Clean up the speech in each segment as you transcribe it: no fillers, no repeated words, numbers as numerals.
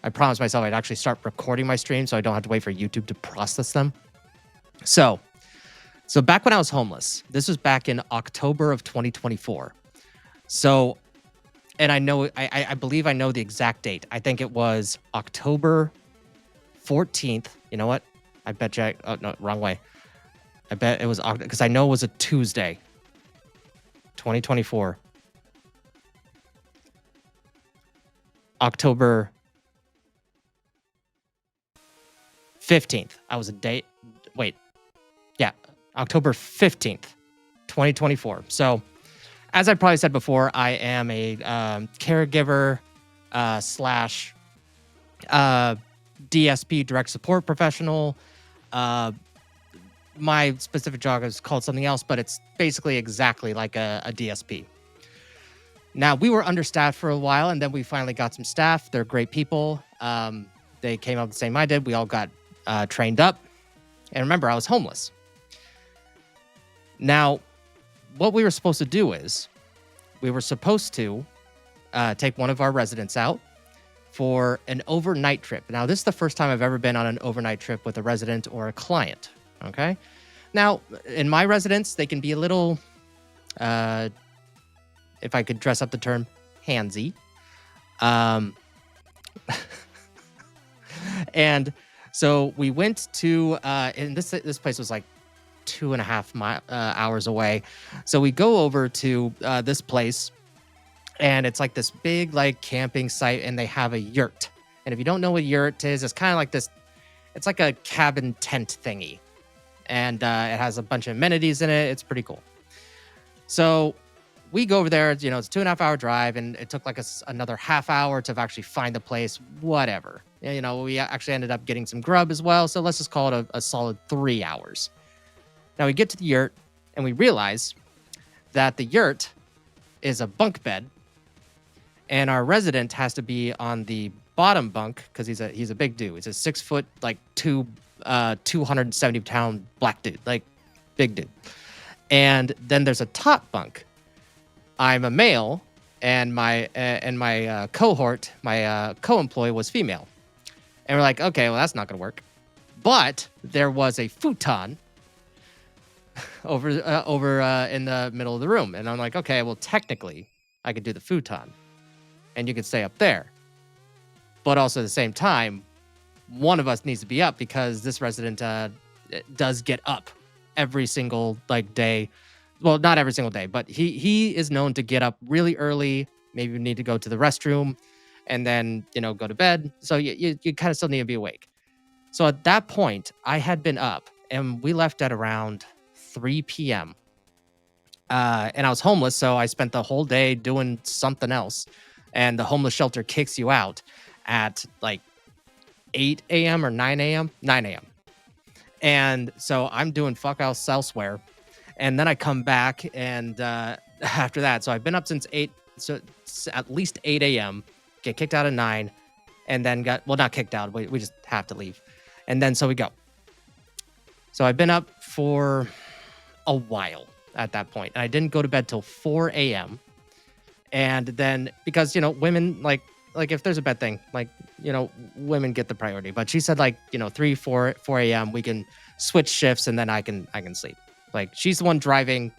I promised myself I'd actually start recording my streams so I don't have to wait for YouTube to process them. So back when I was homeless, this was back in October of 2024. So, and I believe I know the exact date. I think it was October 14th. You know what? I bet you. Oh no, wrong way. I bet it was because I know it was a Tuesday. 2024. October 15th. I was a date. Wait. Yeah. October 15th, 2024. So, as I probably said before, I am a caregiver slash DSP, direct support professional. My specific job is called something else, but it's basically exactly like a DSP. Now, we were understaffed for a while, and then we finally got some staff. They're great people. They came up the same I did. We all got trained up. And remember, I was homeless. Now, what we were supposed to do is we were supposed to take one of our residents out for an overnight trip. Now, this is the first time I've ever been on an overnight trip with a resident or a client. Okay. Now, in my residence, they can be a little, if I could dress up the term, handsy. And so we went to, and this place was like 2.5 hours away. So we go over to this place, and it's like this big like camping site, and they have a yurt. And if you don't know what a yurt is, it's kind of like this, it's like a cabin tent thingy. And it has a bunch of amenities in it. It's pretty cool. So we go over there, it's a 2.5 hour drive, and it took like another half hour to actually find the place, whatever. We actually ended up getting some grub as well. So let's just call it a solid 3 hours. Now we get to the yurt, and we realize that the yurt is a bunk bed, and our resident has to be on the bottom bunk because he's a big dude. He's a 6 foot, like 270-pound black dude, like big dude. And then there's a top bunk. I'm a male, and my cohort, my co-employee was female. And we're like, okay, well, that's not going to work. But there was a futon over in the middle of the room. And I'm like, okay, well, technically, I could do the futon. And you could stay up there. But also at the same time, one of us needs to be up because this resident does get up every single day. Well, not every single day, but he is known to get up really early. Maybe you need to go to the restroom and then, go to bed. So you kind of still need to be awake. So at that point, I had been up, and we left at around 3 p.m. And I was homeless, so I spent the whole day doing something else. And the homeless shelter kicks you out at like 8 a.m. or 9 a.m. 9 a.m. And so I'm doing fuck else elsewhere. And then I come back, and after that, so I've been up since 8, so at least 8 a.m., get kicked out at 9, and then not kicked out, we just have to leave. And then so we go. So I've been up for a while at that point, and I didn't go to bed till 4 a.m. And then because, women, like if there's a bad thing, women get the priority. But she said 3, 4 a.m. we can switch shifts, and then I can sleep. Like she's the one driving,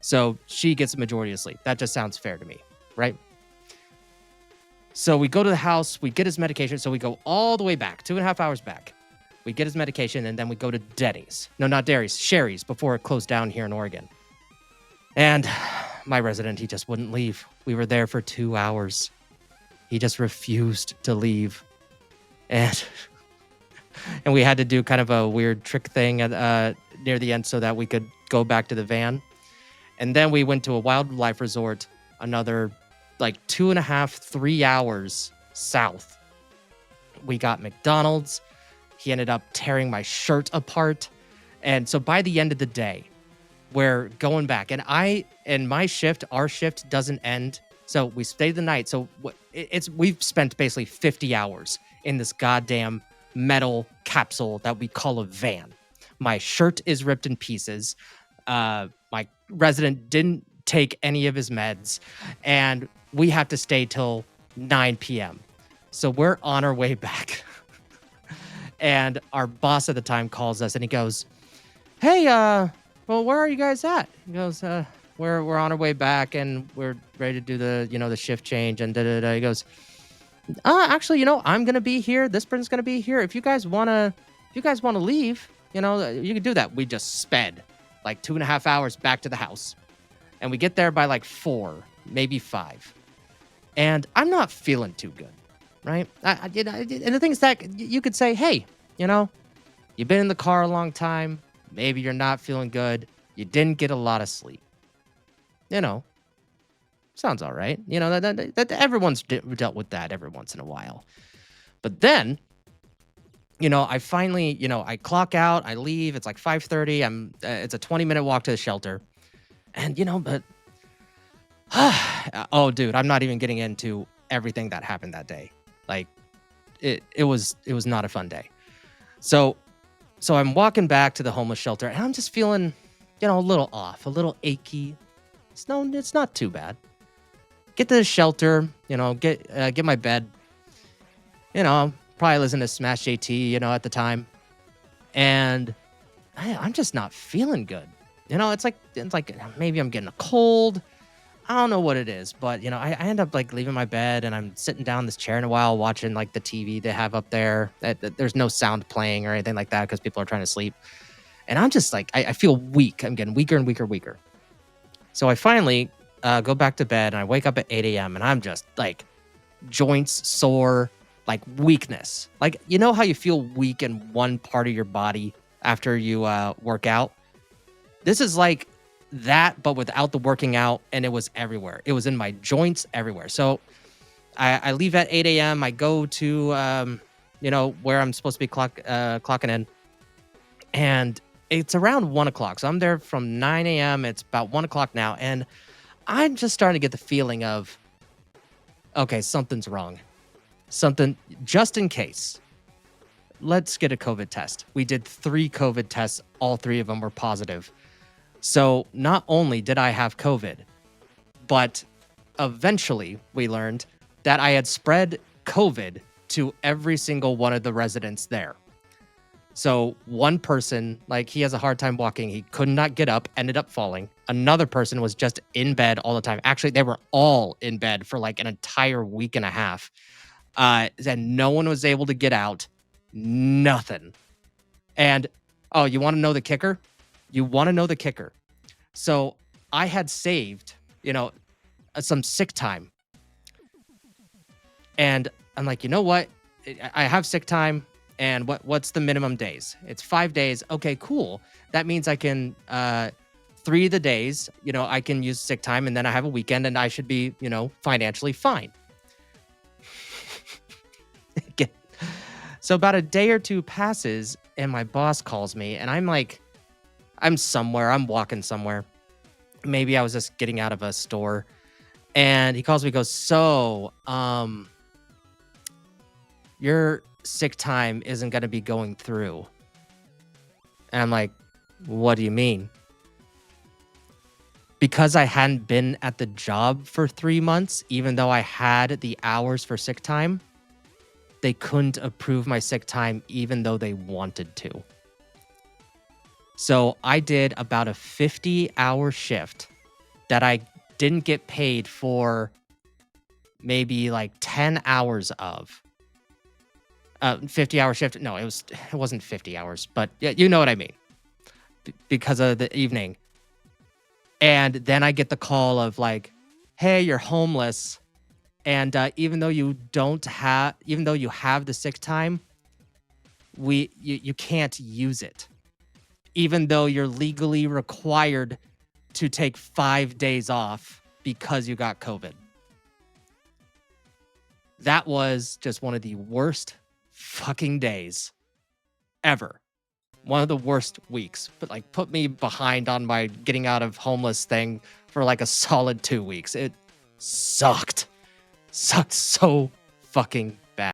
so she gets the majority of sleep. That just sounds fair to me, right? So we go to the house, we get his medication. So we go all the way back, 2.5 hours back. We get his medication, and then we go to Denny's. No, not Denny's, Sherry's, before it closed down here in Oregon. And my resident, he just wouldn't leave. We were there for 2 hours. He just refused to leave. And we had to do kind of a weird trick thing near the end so that we could go back to the van. And then we went to a wildlife resort, another 2.5, 3 hours south. We got McDonald's. He ended up tearing my shirt apart. And so by the end of the day, we're going back. And our shift doesn't end. So we stayed the night. So we've spent basically 50 hours in this goddamn metal capsule that we call a van. My shirt is ripped in pieces. My resident didn't take any of his meds, and we have to stay till 9 p.m. So we're on our way back. And our boss at the time calls us and he goes, "Hey, well, where are you guys at?" He goes, we're on our way back and we're ready to do the shift change and da da da." He goes, actually, I'm gonna be here. This person's gonna be here. If you guys wanna leave, you can do that." We just sped like 2.5 hours back to the house, and we get there by like 4, maybe 5, and I'm not feeling too good, right? And the thing is that you could say, "Hey, you know, you've been in the car a long time. Maybe you're not feeling good. You didn't get a lot of sleep. You know, sounds all right. That everyone's dealt with that every once in a while." But then, I finally, I clock out, I leave. It's like 5:30. It's a 20-minute walk to the shelter, and but oh, dude, I'm not even getting into everything that happened that day. Like, it was not a fun day. So I'm walking back to the homeless shelter, and I'm just feeling, a little off, a little achy. It's not too bad. Get to the shelter, get my bed. Probably listen to Smash JT, at the time, and I'm just not feeling good. It's like maybe I'm getting a cold. I don't know what it is, but I end up like leaving my bed and I'm sitting down in this chair in a while watching like the TV they have up there. There's no sound playing or anything like that because people are trying to sleep. And I'm just like, I feel weak. I'm getting weaker and weaker, weaker. So I finally go back to bed and I wake up at 8 a.m. and I'm just like joints sore, like weakness. Like, how you feel weak in one part of your body after you work out? This is like that, but without the working out, and it was everywhere. It was in my joints everywhere. So I leave at 8 a.m. I go to, where I'm supposed to be clocking in, and it's around 1 o'clock. So I'm there from 9 a.m. It's about 1 o'clock now, and I'm just starting to get the feeling of, okay, something's wrong. Something, just in case. Let's get a COVID test. We did 3 COVID tests. All 3 of them were positive. So not only did I have COVID, but eventually we learned that I had spread COVID to every single one of the residents there. So one person, like, he has a hard time walking. He could not get up, ended up falling. Another person was just in bed all the time. Actually, they were all in bed for like an entire week and a half. And no one was able to get out. Nothing. And, oh, you want to know the kicker? So I had saved, some sick time. And I'm like, you know what? I have sick time. And what's the minimum days? It's 5 days. Okay, cool. That means I can 3 of the days, I can use sick time, and then I have a weekend, and I should be, financially fine. So about a day or 2 passes, and my boss calls me, and I'm somewhere. I'm walking somewhere. Maybe I was just getting out of a store, and he calls me. Goes, "So, your sick time isn't going to be going through." And I'm like, "What do you mean?" Because I hadn't been at the job for 3 months, even though I had the hours for sick time, they couldn't approve my sick time even though they wanted to. So I did about a 50-hour shift that I didn't get paid for maybe like 10 hours of. 50-hour shift. No, it wasn't 50 hours, but yeah, you know what I mean. Because of the evening. And then I get the call of like, "Hey, you're homeless. And even though you have the sick time, you can't use it. Even though you're legally required to take 5 days off because you got COVID." That was just one of the worst fucking days ever. One of the worst weeks, but like put me behind on my getting out of homeless thing for like a solid 2 weeks. It sucked so fucking